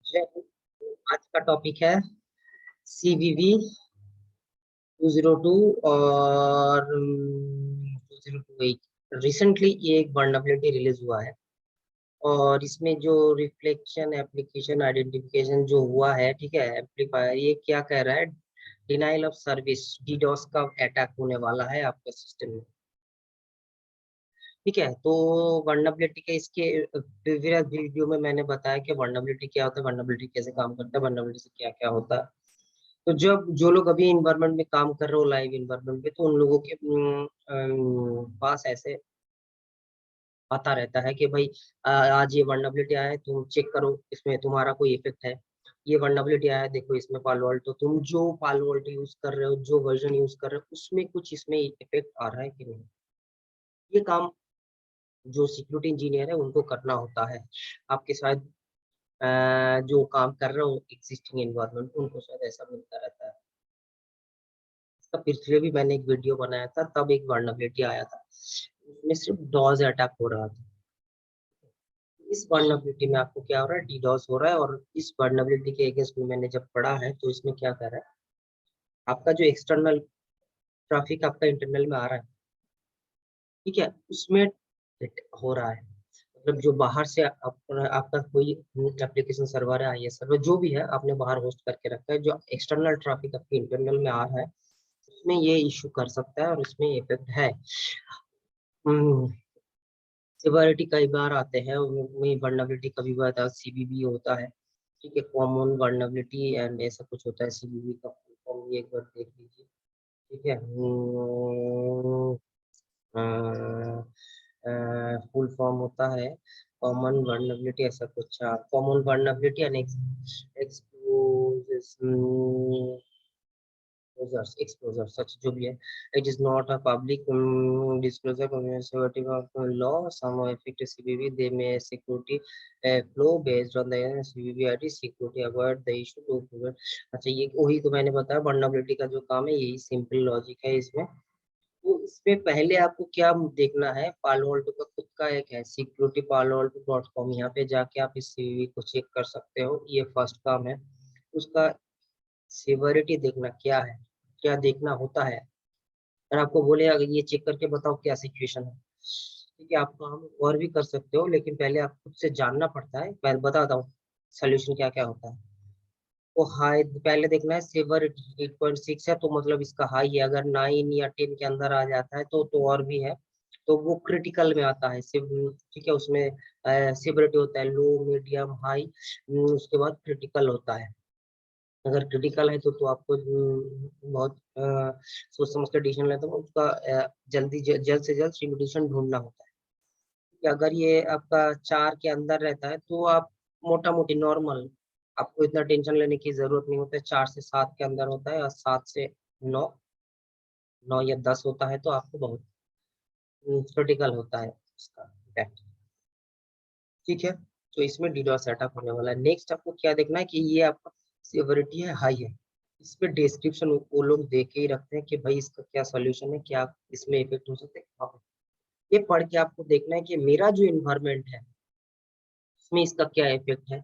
आज का टॉपिक है CVV 202 और 2028। रिसेंटली ये एक वल्नरेबिलिटी रिलीज हुआ है और इसमें जो रिफ्लेक्शन एप्लीकेशन आइडेंटिफिकेशन जो हुआ है, ठीक है, एम्पलीफायर ये क्या कह रहा है, डिनाइल ऑफ सर्विस डीडोस का अटैक होने वाला है आपके सिस्टम में। ठीक है, तो वल्नरेबिलिटी के इसके प्रीवियस वीडियो में मैंने बताया कि वल्नरेबिलिटी क्या होता है, वल्नरेबिलिटी कैसे काम करता है, वल्नरेबिलिटी से क्या क्या होता है। तो जब जो लोग अभी इन्वायरमेंट में काम कर रहे हो लाइव इन्वायरमेंट में, तो उन लोगों के पास ऐसे आता रहता है कि भाई आज ये वल्नरेबिलिटी आया है, तुम चेक करो इसमें तुम्हारा कोई इफेक्ट है। ये वल्नरेबिलिटी आया है, देखो इसमें पालो अल्टो, तुम जो पालो अल्टो यूज कर रहे हो, जो वर्जन यूज कर रहे हो, उसमें कुछ इसमें इफेक्ट आ रहा है कि नहीं। ये काम जो सिक्योरिटी इंजीनियर है उनको करना होता है। आपके शायद जो काम कर रहे हो एग्जिस्टिंग एनवायरनमेंट, उनको शायद ऐसा मिलता रहता है। इसका पिछले भी मैंने एक वीडियो बनाया था, तब एक वल्नरेबिलिटी आया था, उसमें सिर्फ डॉज अटैक हो रहा था। इस वल्नरेबिलिटी में आपको क्या हो रहा है, डीडॉस हो रहा है। और इस वल्नरेबिलिटी के अगेंस्ट में मैंने जब पढ़ा है, तो इसमें क्या कर रहा है, आपका जो एक्सटर्नल ट्रैफिक आपका इंटरनल में आ रहा है, ठीक है, उसमें हो रहा है। मतलब जो बाहर से आपका कोई एप्लीकेशन सर्वर है, IS सर्वर जो भी है, आपने बाहर होस्ट करके रखा है, जो एक्सटर्नल ट्रैफिक आपके इंटरनल में आ रहा है, उसमें ये इशू कर सकता है और इसमें इफेक्ट है। सिवियरिटी कई बार आते हैं उनमें, वल्नरेबिलिटी कभी बार CVV होता है, ठीक है, कॉमन वल्नरेबिलिटी एंड ऐसा कुछ होता है। CVV का फुल फॉर्म ये एक बार देख लीजिए, ठीक है। फुल फॉर्म होता है कॉमन वल्नरेबिलिटी, ऐसा कुछ common vulnerability and exposure such जो भी है, it is not a public disclosure conservative of law, some affect CVV, they may security flow based on the CVV ID security avoid the issue to prevent। अच्छा, ये वही तो मैंने बताया, vulnerability का जो काम है यही सिंपल लॉजिक है इसमें। तो इसमें पहले आपको क्या देखना है, पालो अल्टो का खुद का एक है सिक्योरिटी paloalto.com, यहाँ पे जाके आप इस CVV को चेक कर सकते हो, ये फर्स्ट काम है। उसका सिवियरिटी देखना क्या है, क्या देखना होता है। अगर आपको बोले अगर ये चेक करके बताओ क्या सिचुएशन है, ठीक है, आप काम और भी कर सकते हो, लेकिन पहले आप खुद से जानना पड़ता है। मैं बताता हूँ सोल्यूशन क्या क्या होता है। तो हाई पहले देखना है, सिवियरिटी 8.6 है तो मतलब इसका हाई है। अगर 9 या 10 के अंदर आ जाता है तो और भी है, तो वो क्रिटिकल में आता है। ठीक है, उसमें सिवियरिटी होता है लो, मीडियम, हाई, उसके बाद क्रिटिकल होता है। अगर क्रिटिकल है तो आपको बहुत सोच समझ कर डिसीजन लेते हो, उसका जल्द से जल्द सोल्यूशन ढूंढना होता है। कि अगर ये आपका 4 के अंदर रहता है तो आप मोटा मोटी नॉर्मल, आपको इतना टेंशन लेने की जरूरत नहीं होता है। 4 से 7 के अंदर होता है और 7 से 9, 9 या 10 होता है तो आपको बहुत क्रिटिकल होता है उसका इफेक्ट। ठीक है, तो इसमें डीडोस सेटअप होने वाला है। नेक्स्ट आपको क्या देखना है कि ये आपका सिवियरिटी है, हाई है। इस पे डिस्क्रिप्शन वो लोग दे के ही रखते हैं कि भाई इसका क्या सॉल्यूशन है, क्या इसमें इफेक्ट हो सकते हैं, कहाँ पे। ये पढ़ के आपको देखना है कि मेरा जो इन्वायरमेंट है उसमें इसका क्या इफेक्ट है।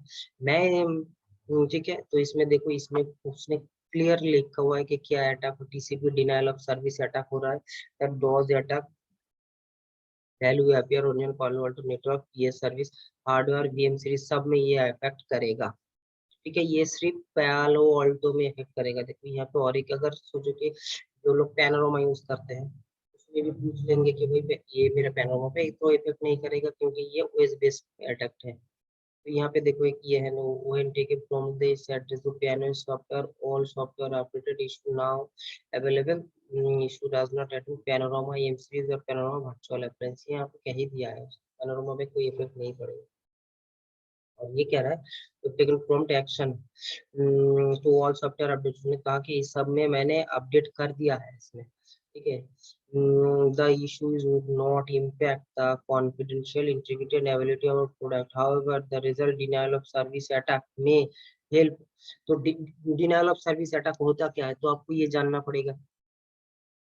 ठीक है, तो इसमें देखो, इसमें उसने क्लियर लिखा हुआ है कि क्या attack, TCP denial of service attack हो रहा है, डॉज अटैक, वैल्यू अपियर ओनियन Palo Alto network, PS service, hardware, VM series, सब में ये इफेक्ट करेगा। ठीक है, ये सिर्फ पालो अल्टो में इफेक्ट करेगा। देखो यहाँ पे और एक, अगर सोचो कि जो लोग पैनोरामा यूज करते हैं, उसमें भी पूछ लेंगे कि भाई ये मेरा पैनोरामा पे तो इफेक्ट नहीं करेगा क्योंकि ये OS बेस्ड अटैक है। तो यहाँ पे देखो एक ये है no when taken from the address to piano software, all software updated issue now available, issue does not add to panorama M series और panorama virtual appliance। यहाँ पे कह ही दिया है, panorama पे कोई इफेक्ट नहीं पड़ेगा। और ये कह रहा है तो टेकन प्रॉम्प्ट एक्शन तो ऑल सॉफ्टवेयर अपडेट, उसने कहा कि इस सब में मैंने अपडेट कर दिया है इसमें। ठीक है, the issues would not impact the confidential integrity and ability of product, however the result denial of service attack में हेल्प। तो डिनायल ऑफ सर्विस अटैक होता क्या है, तो आपको ये जानना पड़ेगा।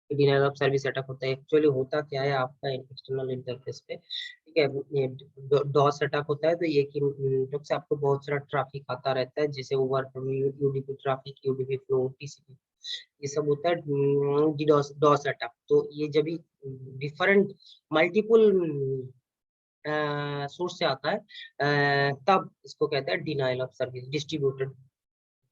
डिनायल ऑफ सर्विस अटैक होता है, एक्चुअली होता क्या है आपका एक्सटर्नल इंटरफेस पे, ठीक है। ये डॉस अटैक होता है तो ये कि नेटवर्क से आपको बहुत सारा ट्रैफिक आता रहता है, जैसे over UDP traffic, UDP flow, TCP, ये सब होता है डॉस डॉस अटैक। तो ये जब भी डिफरेंट मल्टीपल सोर्स से आता है तब इसको कहते हैं denial of service, distributed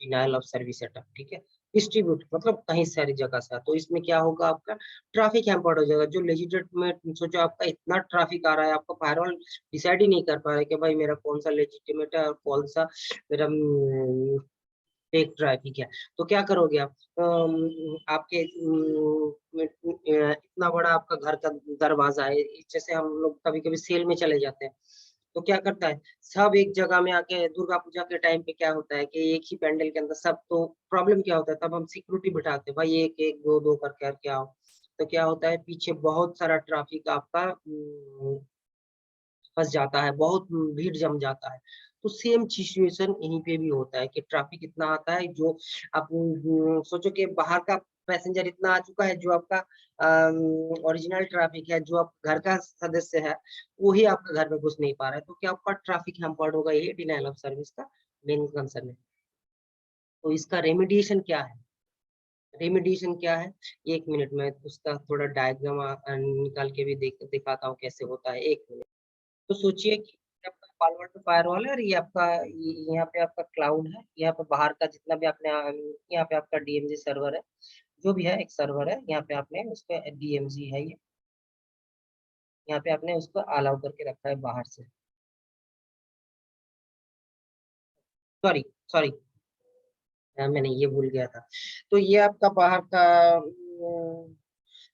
denial of service setup. ठीक है, डिस्ट्रीब्यूट मतलब कहीं सारी जगह से। तो इसमें क्या होगा, आपका ट्रैफिक हैम्पर्ड हो जाएगा। जो लेजिटिमेट सोचो, आपका इतना ट्रैफिक आ रहा है, आपका फायरवॉल डिसाइड ही नहीं कर पा रहा है कि भाई मेरा कौन सा लेजिटिमेट है और कौन सा मेरा फेक ट्रैफिक है। तो क्या करोगे आप, आपके इतना बड़ा आपका घर का दरवाजा है, जैसे हम लोग कभी कभी सेल में चले जाते हैं, तो क्या करता है सब एक जगह में आके, दुर्गा पूजा के टाइम पे क्या होता है कि एक ही पैंडल के अंदर सब, तो प्रॉब्लम क्या होता है, तब हम सिक्योरिटी बिठाते हैं, भाई एक एक दो दो करके आओ। तो क्या होता है, पीछे बहुत सारा ट्रैफिक आपका फंस जाता है, बहुत भीड़ जम जाता है। तो सेम सिचुएशन यहीं पे भी होता है कि ट्रैफिक इतना आता है, जो आप सोचो कि बाहर का पैसेंजर इतना आ चुका है, जो आपका ओरिजिनल ट्रैफिक है, जो आप घर का सदस्य है, वही आपका घर में घुस नहीं पा रहा है। तो क्या आपका ट्रैफिक हैम्पर्ड होगा, ये डिनाइल ऑफ सर्विस का मेन कंसर्न है। तो इसका रेमिडिएशन क्या है, रेमिडिएशन क्या है, एक मिनट में उसका थोड़ा डायग्राम निकाल के भी दिखाता हूँ कैसे होता है, एक मिनट। तो सोचिए कि आपका पालो अल्टो फायरवॉल है, और ये आपका यहाँ पे आपका क्लाउड है, यहाँ पे बाहर का जितना भी आपने यहाँ पे आपका डीएमजी सर्वर है, जो भी है एक सर्वर है, यहाँ पे आपने उसका डीएमजी है, ये यहाँ पे आपने उसको अलाउ करके रखा है बाहर से। सॉरी सॉरी, मैंने ये भूल गया था। तो ये आपका बाहर का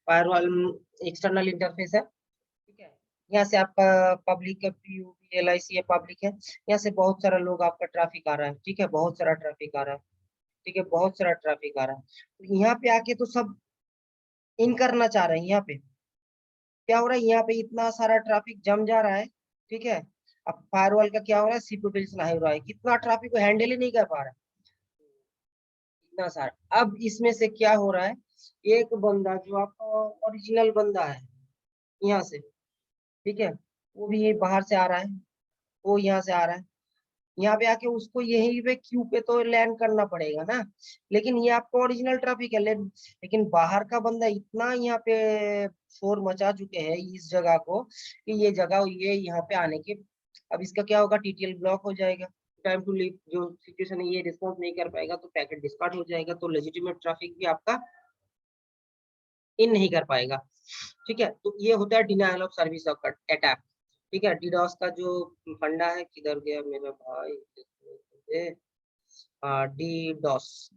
फायरवॉल एक्सटर्नल इंटरफेस है। ठीक है, यहाँ से आपका पब्लिक का पीयूबी एलआईसी है, पब्लिक है। यहाँ से बहुत सारा लोग आपका ट्रैफिक आ रहा है, ठीक है, बहुत सारा ट्रैफिक आ रहा है, ठीक है, बहुत सारा ट्रैफिक आ रहा है। तो यहाँ पे आके तो सब इन करना चाह रहे हैं। यहाँ पे क्या हो रहा है, यहाँ पे इतना सारा ट्रैफिक जम जा रहा है, ठीक है। अब फायरवॉल का क्या हो रहा है, सिक्योरिटी हाई हो रहा है, कितना ट्रैफिक को हैंडल ही नहीं कर पा रहा है, इतना सारा। अब इसमें से क्या हो रहा है, एक बंदा जो आपका ओरिजिनल बंदा है यहाँ से, ठीक है, वो भी ये बाहर से आ रहा है, वो यहाँ से आ रहा है, यहाँ पे आके उसको यही पे क्यू पे तो लैंड करना पड़ेगा ना। लेकिन ये आपका ओरिजिनल ट्रैफिक है, लेकिन बाहर का बंदा इतना यहाँ पे शोर मचा चुके हैं इस जगह को, कि ये जगह ये यहाँ पे आने के, अब इसका क्या होगा, टीटीएल ब्लॉक हो जाएगा, टाइम टू लीव जो सिचुएशन है, ये रिस्पॉन्स नहीं कर पाएगा तो पैकेट डिस्कार्ड हो जाएगा, तो लेजिटिमेट ट्रैफिक भी आपका इन नहीं कर पाएगा। ठीक है, तो ये होता है डिनायल ऑफ सर्विस अटैक। ठीक है, डीडोस का जो फंडा है, किधर गया मेरा भाई, डीडोस,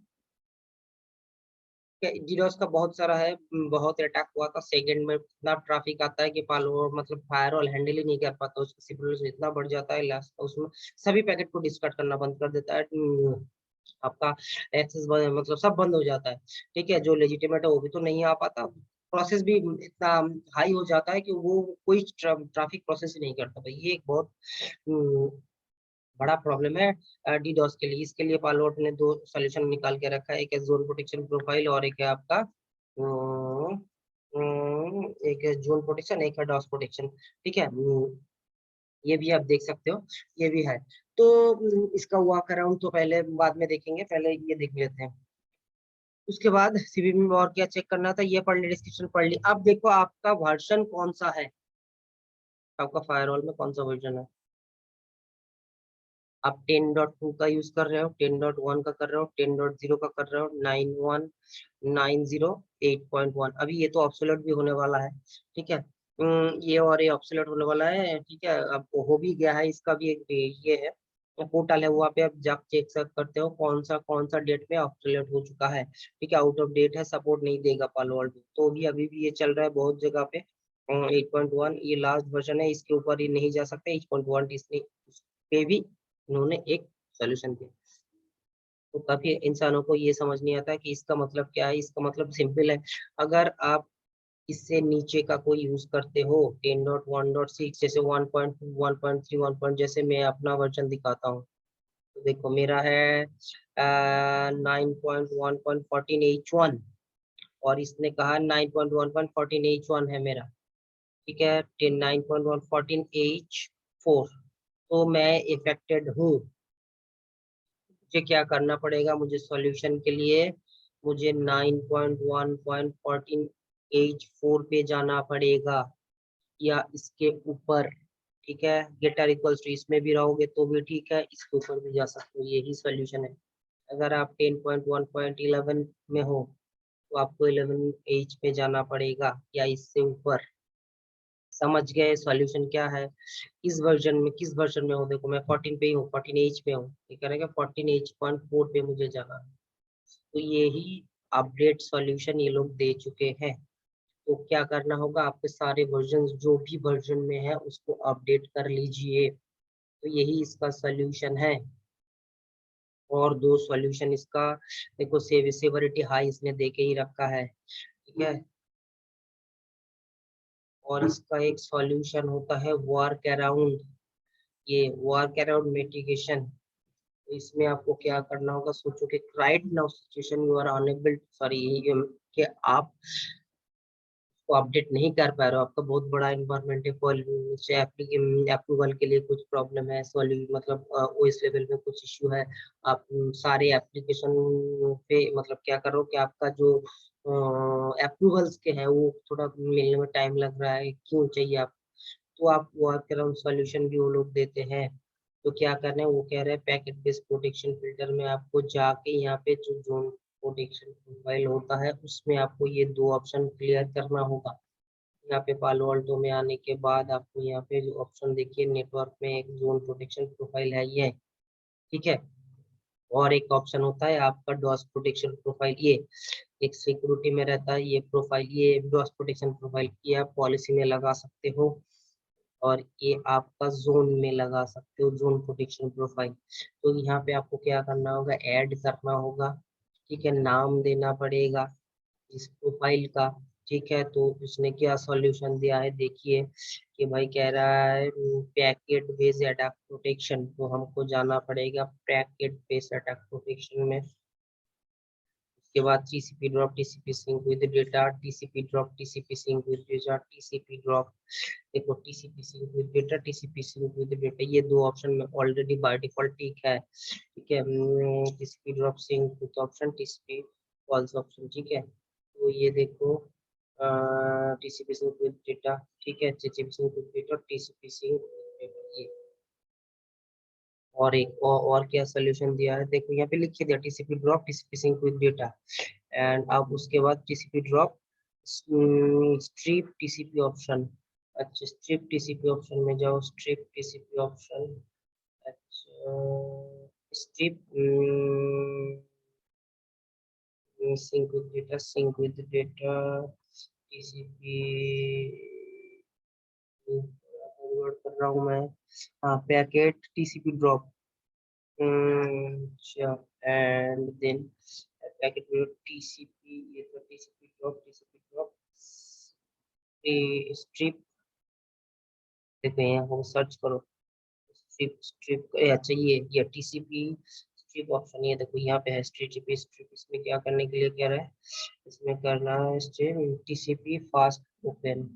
डीडोस का बहुत सारा है, बहुत अटैक हुआ था, सेकंड में इतना ट्रैफिक आता है कि पालो मतलब फायरवॉल हैंडल ही नहीं कर पाता, उसका सिक्योरिटी इतना बढ़ जाता है, लास्ट उसमें सभी पैकेट को डिस्कार्ड करना बंद कर देता है, आपका एक्सेस मतलब सब बंद हो जाता है। ठीक है, जो लेजिटिमेट है वो भी तो नहीं आ पाता, प्रोसेस भी इतना हाई हो जाता है कि वो कोई ट्रैफिक प्रोसेस ही नहीं करता भाई। ये एक बहुत बड़ा प्रॉब्लम है डीडोस के लिए। इसके लिए पालोट ने दो सॉल्यूशन निकाल के रखा है, एक है जोन प्रोटेक्शन प्रोफाइल और एक है आपका एक है जोन प्रोटेक्शन, एक है डॉस प्रोटेक्शन। ठीक है, ये भी आप देख सकते हो, ये भी है। तो इसका वॉक अराउंड तो पहले बाद में देखेंगे, पहले ये देख लेते हैं। उसके बाद सीवीबी में और क्या चेक करना था, ये पढ़ ली, डिस्क्रिप्शन पढ़ ली। अब देखो आपका वर्जन कौन सा है, आपका फायरवॉल में कौन सा वर्जन है। आप 10.2 का यूज कर रहे हो, 10.1 का कर रहे हो, 10.0 का कर रहे हो, 9190 8.1, अभी ये तो ऑब्सोलेट भी होने वाला है। ठीक है, ये और ये ऑब्सोलेट होने वाला है। ठीक है, अब हो भी गया है, इसका भी एक ये है पोर्टल है, वहाँ पे आप जा चेक करते हो कौन सा डेट में ऑब्सोलेट हो चुका है। ठीक है, आउट ऑफ डेट है, सपोर्ट नहीं देगा पालो अल्टो, तो भी अभी भी ये चल रहा है बहुत जगह पे। 8.1 ये लास्ट वर्जन है, इसके ऊपर ही नहीं जा सकते। 8.1 इसने पे भी उन्होंने एक सोल्यूशन दिया। तो काफी इंसानों को ये समझ नहीं आता कि इसका मतलब क्या है। इसका मतलब सिंपल है, अगर आप इससे नीचे का कोई यूज करते हो 10.1.6, जैसे 1.2 1.3 1. जैसे मैं अपना वर्जन दिखाता हूँ, तो देखो मेरा है 9.1.14H1, और इसने कहा 9.1.14H1 है मेरा। ठीक है 9.1 14H4, तो मैं इफेक्टेड हूँ। मुझे क्या करना पड़ेगा, मुझे सॉल्यूशन के लिए मुझे 9.1.14H4 पे जाना पड़ेगा या इसके ऊपर। ठीक है गेटर इक्वल्स टू, इसमें भी रहोगे तो भी ठीक है, इसके ऊपर भी जा सकते हो, यही सॉल्यूशन है। अगर आप 10.1.11 में हो तो आपको 11H पे जाना पड़ेगा या इससे ऊपर। समझ गए सॉल्यूशन क्या है। किस वर्जन में हो, देखो मैं 14 पे ही हूँ, 14H पे हूँ, ये करेगा 14H.4 पे मुझे जाना है। तो यही अपडेट सॉल्यूशन ये लोग दे चुके हैं। तो क्या करना होगा, आपके सारे वर्जन जो भी वर्जन में है उसको अपडेट कर लीजिए। तो यही इसका सॉल्यूशन है। और दो सॉल्यूशन इसका, देखो सेवरिटी हाई इसने दे के ही रखा है। ठीक है, और इसका एक सॉल्यूशन होता है वर्क अराउंड, ये वर्क अराउंड मिटिगेशन। तो इसमें आपको क्या करना होगा, सोचो कि right now situation you are unable, sorry कि आप को अपडेट नहीं कर पा रहे हो, आपका बहुत बड़ा इन्वायरमेंट है, अप्रूवल के लिए कुछ प्रॉब्लम है, मतलब ओएस लेवल में कुछ इश्यू है, आप सारे एप्लीकेशन पे मतलब क्या करो कि आपका जो अप्रूवल्स के हैं वो थोड़ा मिलने में टाइम लग रहा है, क्यों चाहिए आप, तो आप वर्क अराउंड सॉल्यूशन भी वो लोग देते हैं। तो क्या करना है, वो कह रहे हैं पैकेट बेस्ड प्रोटेक्शन फिल्टर में आपको जाके यहाँ पे जो जोन प्रोटेक्शन प्रोफाइल होता है उसमें आपको ये दो ऑप्शन क्लियर करना होगा। यहाँ पे पालो अल्टो में आने के बाद आपको यहाँ पे जो ऑप्शन देखिए नेटवर्क में एक जोन प्रोटेक्शन प्रोफाइल है ये, ठीक है। और एक ऑप्शन होता है आपका डॉस प्रोटेक्शन प्रोफाइल, ये एक सिक्योरिटी में रहता है ये प्रोफाइल, ये डॉस प्रोटेक्शन प्रोफाइल की आप पॉलिसी में लगा सकते हो, और ये आपका जोन में लगा सकते हो, जोन प्रोटेक्शन प्रोफाइल। तो यहाँ पे आपको क्या करना होगा, ऐड करना होगा, ठीक है, नाम देना पड़ेगा इस प्रोफाइल का। ठीक है, तो उसने क्या सॉल्यूशन दिया है देखिए, कि भाई कह रहा है पैकेट बेस्ड अटैक प्रोटेक्शन, तो हमको जाना पड़ेगा पैकेट बेस्ड अटैक प्रोटेक्शन में। उसके बाद TCP drop, TCP sync with data, TCP drop, TCP sync with data, TCP drop, देखो TCP sync with data, TCP sync with data, ये दो ऑप्शन में ऑलरेडी बाय डिफॉल्ट ठीक है। ठीक है, TCP drop sync with option, TCP false option, ठीक है। तो ये देखो टीसीपी सिंक विद डेटा, ठीक है, TCP sync with data, TCP sync with data, ये। और एक और क्या सोल्यूशन दिया है, देखो यहाँ पे लिख दिया TCP drop, TCP sync with data, and अब उसके बाद TCP drop strip TCP option. अच्छा स्ट्रिप टीसीपी ऑप्शन में जाओ, स्ट्रिप टीसीपी ऑप्शन, अच्छा strip sink with data, sink with data, TCP कर रहा हूँ मैं, हाँ पैकेट टीसीपी ड्रॉप, अच्छा एंड देन पैकेट टीसीपी, ये तो टीसीपी ड्रॉप स्ट्रिप, देखो यहाँ सर्च करो स्ट्रिप स्ट्रिप, अच्छा ये टीसीपी स्ट्रिप ऑप्शन, ये देखो यहाँ पे है टीसीपी स्ट्रिप। इसमें क्या करने के लिए कह रहा है, इसमें करना है टीसीपी फास्ट ओपन,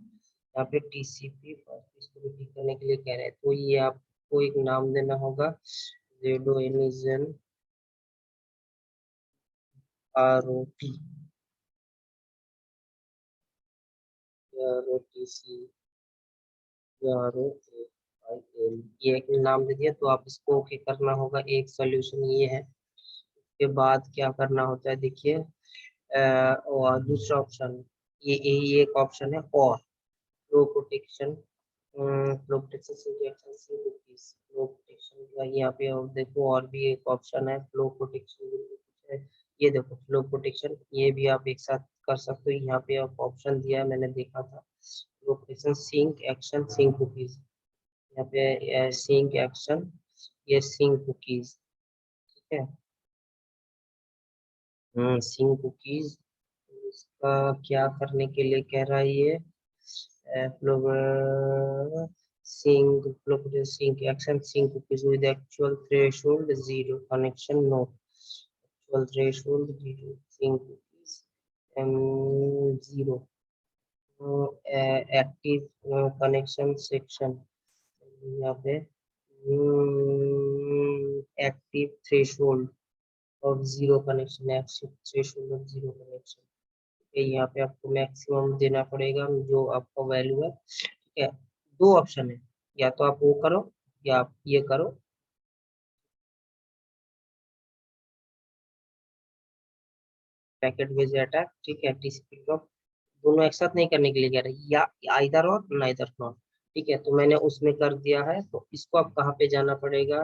यहाँ पे टीसीपी फास्ट, इसको भी ठीक करने के लिए कह रहे हैं। तो ये आपको एक नाम देना होगा, रेडो एनिजन आरओटी, आरओटीसी, ये एक नाम दे दिया, तो आप इसको ओके करना होगा, एक सोल्यूशन ये है। के बाद क्या करना होता है देखिए, और दूसरा ऑप्शन, ये एक ऑप्शन है और flow protection, flow protection flow protection का यहाँ पे और देखो और भी एक ऑप्शन है फ्लो प्रोटेक्शन, ये देखो फ्लो प्रोटेक्शन, ये भी आप एक साथ कर सकते हो। यहाँ पे आप ऑप्शन दिया है मैंने देखा था, flow protection sync action sync cookies, यहाँ पे सिंक एक्शन, ये सिंक कुकीज, ठीक है, सिंक कुकीज। इसका क्या करने के लिए कह रहा है ये, sync action sync cookies with actual threshold 0 connection no, actual threshold 0 sync cookies 0, active connection section, यहाँ पे active threshold of zero connection, active threshold of zero connection, यहाँ पे आपको मैक्सिमम देना पड़ेगा जो आपका वैल्यू है। ठीक है, दो ऑप्शन है, या तो आप वो करो या आप ये करो। पैकेट बेस्ड अटैक, ठीक है, टीसीपी ड्रॉप, दोनों एक साथ नहीं करने के लिए कह रहे हैं, या आइदर और नाइदर नॉट। ठीक है, तो मैंने उसमें कर दिया है, तो इसको आप कहाँ पे जाना पड़ेगा,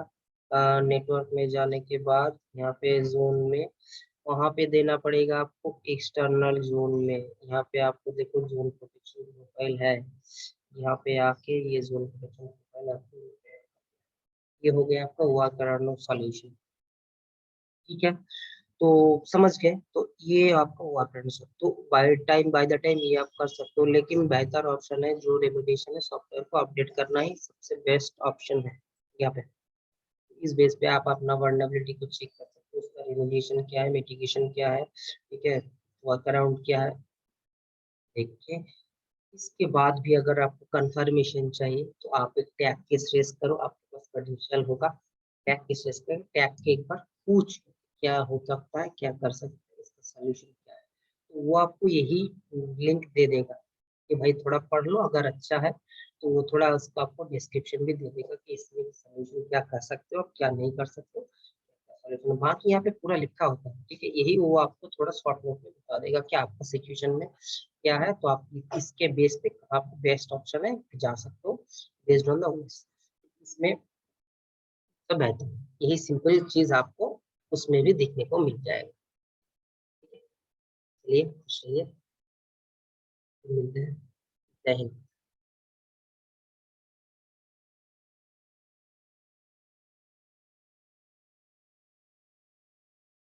नेटवर्क में जाने के बाद यहाँ पे जोन में, वहां पे देना पड़ेगा आपको एक्सटर्नल जोन में। यहाँ पे आपको देखो जोन प्रोटेक्शन प्रोफाइल है, यहाँ पे आके ये जोन प्रोटेक्शन प्रोफाइल आपको, ये हो गया आपका वर्कारोंड सॉल्यूशन। ठीक है, तो समझ गए, तो ये आपका हुआ फ्रेंड्स, तो बाय द टाइम ये आप कर सकते हो, लेकिन बेहतर ऑप्शन है जो रेपुटेशन है, सॉफ्टवेयर को अपडेट करना ही सबसे बेस्ट ऑप्शन है यहाँ पे। इस बेस पे आप अपना वर्नेबिलिटी को चेक कर सकते हो, उसका रेपुटेशन क्या है, मिटिगेशन क्या है, ठीक है, वर्क अराउंड क्या है, देखिए। इसके बाद भी अगर आपको कंफर्मेशन चाहिए तो आप एक टैग केस रेस करो, आपके पास क्रेडेंशियल होगा, टैग केस रेस कर टैग के एक बार पूछ क्या हो सकता है, क्या कर सकते हैं, इसका सोल्यूशन क्या है, तो वो आपको यही लिंक दे देगा कि भाई थोड़ा पढ़ लो, अगर अच्छा है तो वो थोड़ा उसका आपको डिस्क्रिप्शन भी दे देगा कि इसमें सोल्यूशन क्या कर सकते हो, क्या नहीं कर सकते हो, सोल्यूशन बाकी यहाँ पे पूरा लिखा होता है। ठीक है, यही वो आपको थोड़ा शॉर्ट नोट में बता देगा कि आपका सिचुएशन में क्या है, तो आप इसके बेस पे आप बेस्ट ऑप्शन है जा सकते हो, बेस्ड ऑन द इसमें सब बेहतर है। यही सिंपल चीज आपको उसमें भी देखने को मिल जाएगा। ठीक है, चलिए खुश रहिए, मिलते हैं, जय हिंद।